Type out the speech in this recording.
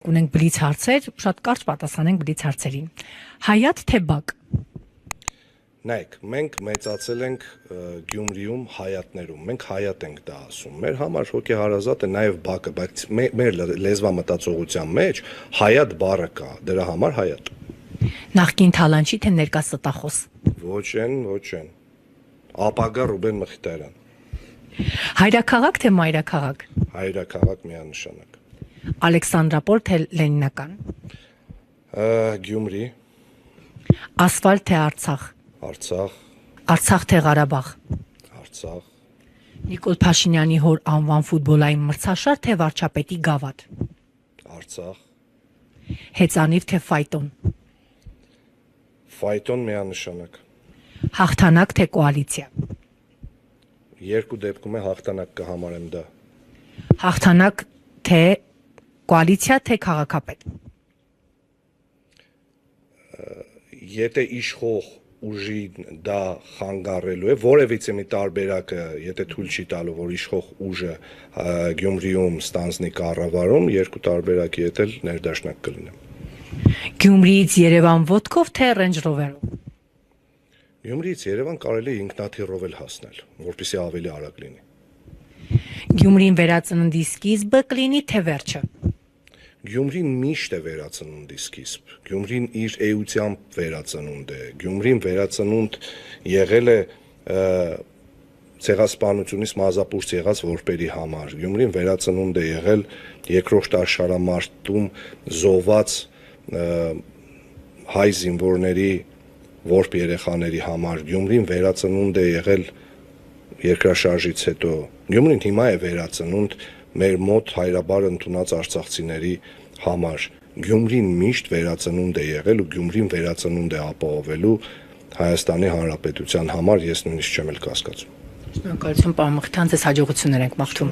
Ունենք բլից հարցեր, շատ կարճ պատասխանենք բլից հարցերին։ Հայատ թե բակ։ Նայեք, մենք մեծացել ենք Գյումրիում հայատներում, մենք հայատ ենք դա ասում, մեր համար հոգեհարազատ է նաև բակը, բայց մեր լեզվամտածողության մեջ հայատ բառը կա, դրա համար հայատ։ Նախկին թալանչի թե ներկա ստախոս։ Ոչ են, ապագա Ռուբեն Մխիթարյան։ Հայրաքաղաք թե մայրաքաղաք։ Հայրաքաղաք միանշանակ։ Ալեքսանդրապոլ թե Լենինական։ Գյումրի։ Ասֆալտ թե Արցախ։ Արցախ։ Արցախ թե Ղարաբաղ։ Արցախ։ Նիկոլ Փաշինյանի հոր անվան ֆուտբոլային մրցաշար թե վարչապետի գավաթ։ Արցախ։ Հեծանիվ թե ֆայտոն։ Ֆայտոն միանշանակ։ Հաղթանակ թե կոալիցիա։ Երկու դեպքում է հաղթանակ կհամարեմ դա։ Հաղթանակ թե կոալիցիա թե քաղաքապետ։ Եթե իշխող ուժի դա խանգարելու է, որևիցե մի տարբերակը, եթե թույլ չի տալու, որ իշխող ուժը Գյումրիում ստանձնի կառավարում, երկու տարբերակի հետ էլ ներդաշնակ կլինեմ։ Գյումրիից Երևան ոտքով թե Range Rover-ով։ Գյումրիից Երևան կարելի է ինքնաթիռով էլ հասնել, որպեսզի ավելի արագ լինի։ Գյումրին վերածննդի սկիզբը կլինի թե վերջը։ Գյումրին միշտ է վերածնունդի սկիզբ, Գյումրին իր էությամբ վերածնունդ է, Գյումրին վերածնունդ եղել է ցեղասպանությունից մազապուրց եղած որպերի համար, Գյումրին վերածնունդ է եղել երկրորդ աշխարհամարտում զոհված հայ զինվորների որբ երեխաների համար, Գյումրին վերածնունդ է եղել երկրաշարժից հետո, Գյումրին հիմա է վերածնունդ մեր մոտ հայրաբար ընդունած արցախցիների համար, Գյումրին միշտ վերածնունդ է եղել ու Գյումրին վերածնունդ է ապահովելու Հայաստանի Հանրապետության համար, ես նույնիսկ չեմ էլ կասկածում։ Շնորհակալություն, պարոն Մխիթարյան, ձեզ հաջողություններ ենք մաղթում։